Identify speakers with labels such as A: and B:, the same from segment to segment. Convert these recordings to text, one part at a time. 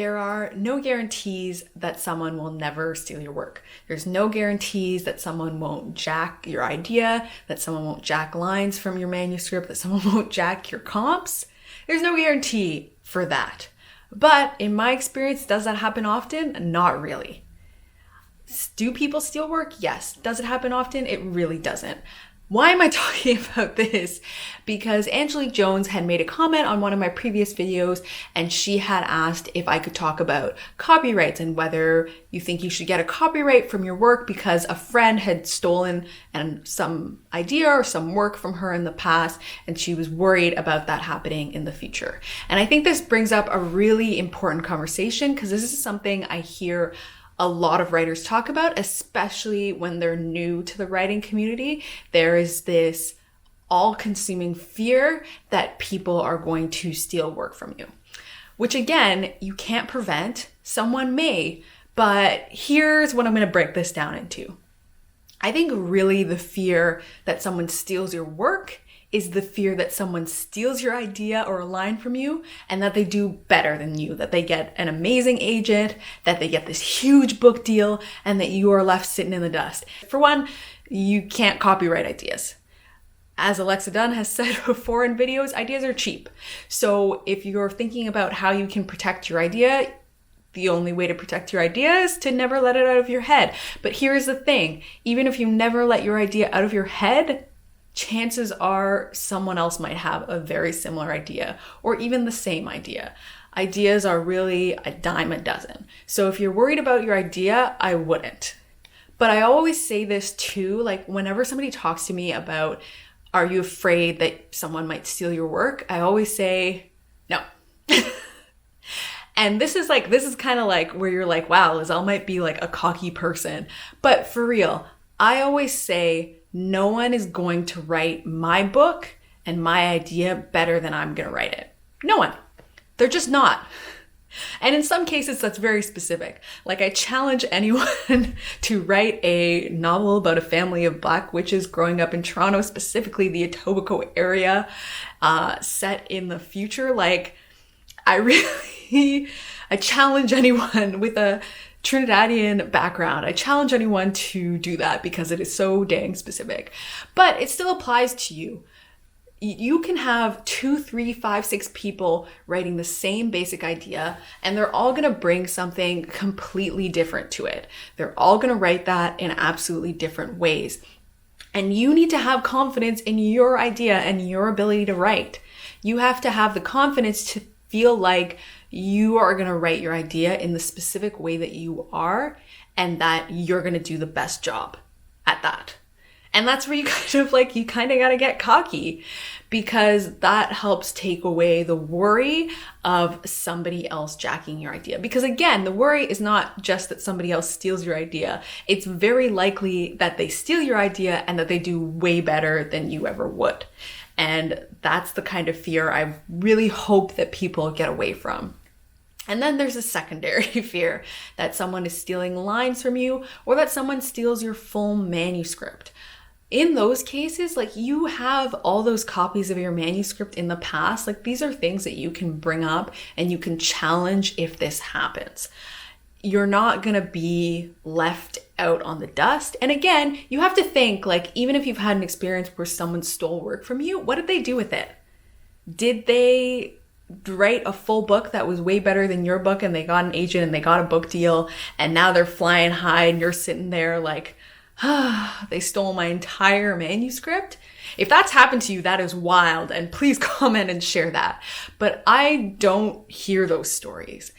A: there are no guarantees that someone will never steal your work. There's no guarantees that someone won't jack your idea, that someone won't jack lines from your manuscript, that someone won't jack your comps. There's no guarantee for that. But in my experience, does that happen often? Not really. Do people steal work? Yes. Does it happen often? It really doesn't. Why am I talking about this? Because Angelique Jones had made a comment on one of my previous videos, and she had asked if I could talk about copyrights and whether you think you should get a copyright from your work because a friend had stolen some idea or some work from her in the past, and she was worried about that happening in the future. And I think this brings up a really important conversation because this is something I hear a lot of writers talk about, especially when they're new to the writing community. There is this all-consuming fear that people are going to steal work from you, which again, you can't prevent. Someone may, but here's what I'm going to break this down into. I think really the fear that someone steals your work is the fear that someone steals your idea or a line from you and that they do better than you, that they get an amazing agent, that they get this huge book deal, and that you are left sitting in the dust. For one, you can't copyright ideas. As Alexa Dunn has said before in videos, ideas are cheap. So if you're thinking about how you can protect your idea, the only way to protect your idea is to never let it out of your head. But here's the thing, even if you never let your idea out of your head, chances are someone else might have a very similar idea or even the same idea. Ideas are really a dime a dozen. So if you're worried about your idea, I wouldn't. But I always say this too, like whenever somebody talks to me about, are you afraid that someone might steal your work? I always say, no. And this is kind of like where you're like, wow, Liselle might be like a cocky person. But for real, I always say, no one is going to write my book and my idea better than I'm going to write it. No one. They're just not. And in some cases, that's very specific. Like I challenge anyone to write a novel about a family of Black witches growing up in Toronto, specifically the Etobicoke area, set in the future. Like I challenge anyone with a Trinidadian background. I challenge anyone to do that because it is so dang specific. But it still applies to you. You can have 2, 3, 5, 6 people writing the same basic idea, and they're all going to bring something completely different to it. They're all going to write that in absolutely different ways. And you need to have confidence in your idea and your ability to write. You have to have the confidence to feel like you are going to write your idea in the specific way that you are and that you're going to do the best job at that. And that's where you kind of got to get cocky because that helps take away the worry of somebody else jacking your idea. Because again, the worry is not just that somebody else steals your idea. It's very likely that they steal your idea and that they do way better than you ever would. And that's the kind of fear I really hope that people get away from. And then there's a secondary fear that someone is stealing lines from you or that someone steals your full manuscript. In those cases, like you have all those copies of your manuscript in the past, like these are things that you can bring up and you can challenge if this happens. You're not going to be left out on the dust. And again, you have to think like, even if you've had an experience where someone stole work from you, what did they do with it? Did they write a full book that was way better than your book and they got an agent and they got a book deal and now they're flying high and you're sitting there like, they stole my entire manuscript? If that's happened to you, that is wild, and please comment and share that. But I don't hear those stories.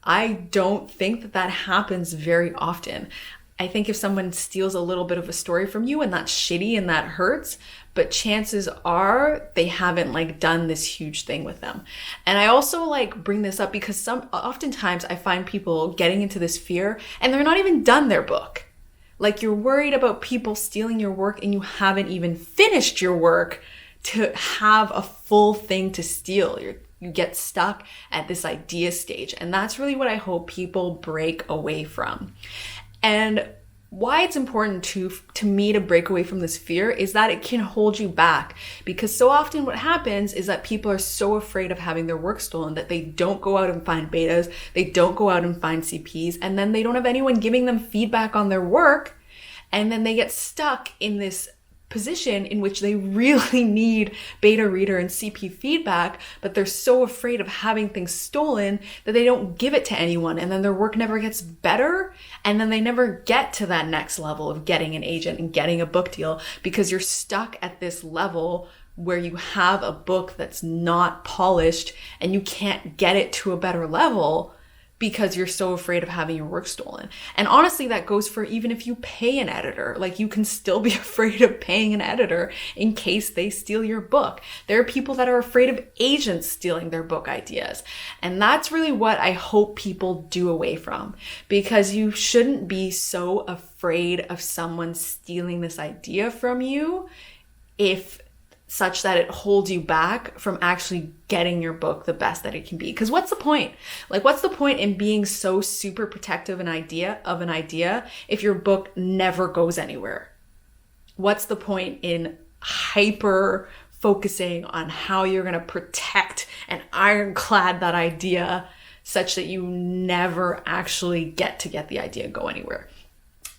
A: I don't think that that happens very often. I think if someone steals a little bit of a story from you and that's shitty and that hurts, but chances are they haven't done this huge thing with them. And I also bring this up because oftentimes I find people getting into this fear and they're not even done their book. You're worried about people stealing your work and you haven't even finished your work to have a full thing to steal. You get stuck at this idea stage. And that's really what I hope people break away from. And Why it's important to me to break away from this fear is that it can hold you back, because so often what happens is that people are so afraid of having their work stolen that they don't go out and find betas, they don't go out and find CPs, and then they don't have anyone giving them feedback on their work, and then they get stuck in this position in which they really need beta reader and CP feedback, but they're so afraid of having things stolen that they don't give it to anyone, and then their work never gets better, and then they never get to that next level of getting an agent and getting a book deal, because you're stuck at this level where you have a book that's not polished and you can't get it to a better level because you're so afraid of having your work stolen. And honestly, that goes for even if you pay an editor. Like, you can still be afraid of paying an editor in case they steal your book. There are people that are afraid of agents stealing their book ideas. And that's really what I hope people do away from, because you shouldn't be so afraid of someone stealing this idea from you such that it holds you back from actually getting your book the best that it can be. Because what's the point? Like, what's the point in being so super protective of an idea if your book never goes anywhere? What's the point in hyper focusing on how you're going to protect and ironclad that idea such that you never actually get the idea go anywhere?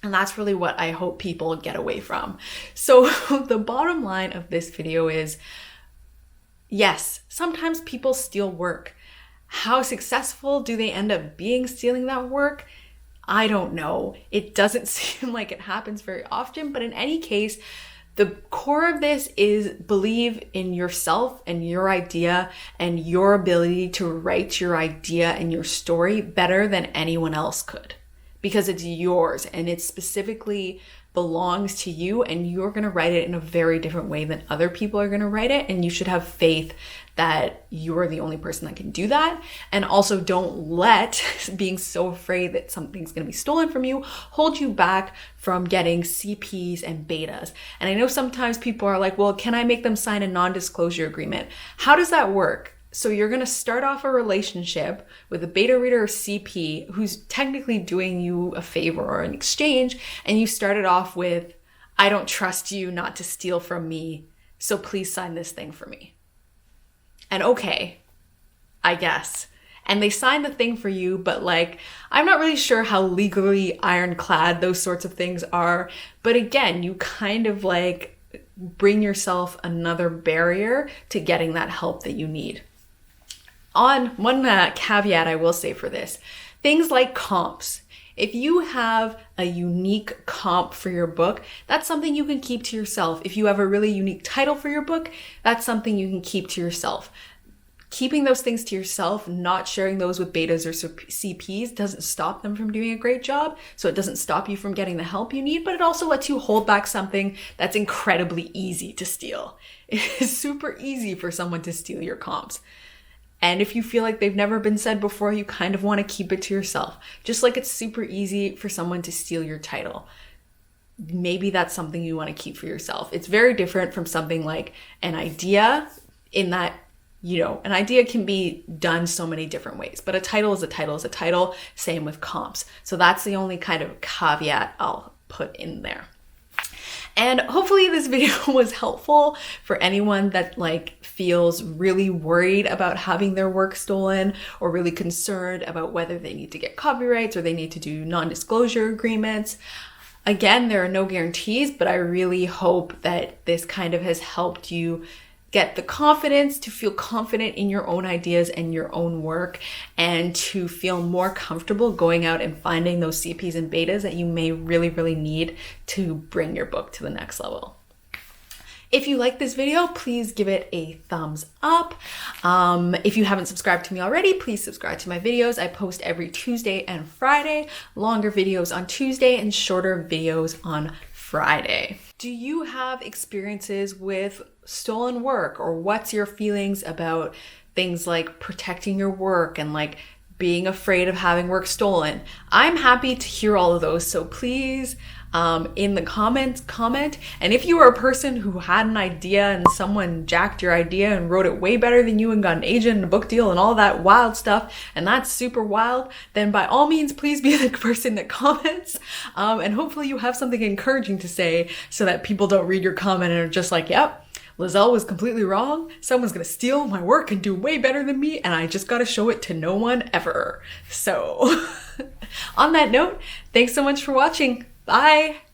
A: And that's really what I hope people get away from. So the bottom line of this video is, yes, sometimes people steal work. How successful do they end up being stealing that work? I don't know. It doesn't seem like it happens very often, but in any case, the core of this is believe in yourself and your idea and your ability to write your idea and your story better than anyone else could. Because it's yours and it specifically belongs to you, and you're going to write it in a very different way than other people are going to write it. And you should have faith that you're the only person that can do that. And also, don't let being so afraid that something's going to be stolen from you hold you back from getting CPs and betas. And I know sometimes people are like, well, can I make them sign a non-disclosure agreement? How does that work? So you're going to start off a relationship with a beta reader or CP who's technically doing you a favor or an exchange, and you started off with, I don't trust you not to steal from me, so please sign this thing for me. And okay, I guess. And they sign the thing for you, but like, I'm not really sure how legally ironclad those sorts of things are. But again, you kind of like bring yourself another barrier to getting that help that you need. On one caveat I will say for this, things like comps. If you have a unique comp for your book, that's something you can keep to yourself. If you have a really unique title for your book, that's something you can keep to yourself. Keeping those things to yourself, not sharing those with betas or CPs, doesn't stop them from doing a great job. So it doesn't stop you from getting the help you need, but it also lets you hold back something that's incredibly easy to steal. It is super easy for someone to steal your comps. And if you feel like they've never been said before, you kind of want to keep it to yourself. Just like it's super easy for someone to steal your title. Maybe that's something you want to keep for yourself. It's very different from something like an idea, in that, you know, an idea can be done so many different ways, but a title is a title is a title. Same with comps. So that's the only kind of caveat I'll put in there. And hopefully this video was helpful for anyone that like feels really worried about having their work stolen, or really concerned about whether they need to get copyrights or they need to do non-disclosure agreements. Again, there are no guarantees, but I really hope that this kind of has helped you get the confidence to feel confident in your own ideas and your own work, and to feel more comfortable going out and finding those CPs and betas that you may really, really need to bring your book to the next level. If you like this video, please give it a thumbs up. If you haven't subscribed to me already, please subscribe to my videos. I post every Tuesday and Friday, longer videos on Tuesday and shorter videos on Friday. Do you have experiences with stolen work, or what's your feelings about things like protecting your work and like being afraid of having work stolen? I'm happy to hear all of those. So please in the comments, comment. And if you are a person who had an idea and someone jacked your idea and wrote it way better than you and got an agent and a book deal and all that wild stuff, and that's super wild, then by all means, please be the person that comments. And hopefully you have something encouraging to say so that people don't read your comment and are just like, yep, Liselle was completely wrong. Someone's gonna steal my work and do way better than me, and I just gotta show it to no one ever. So, on that note, thanks so much for watching. Bye!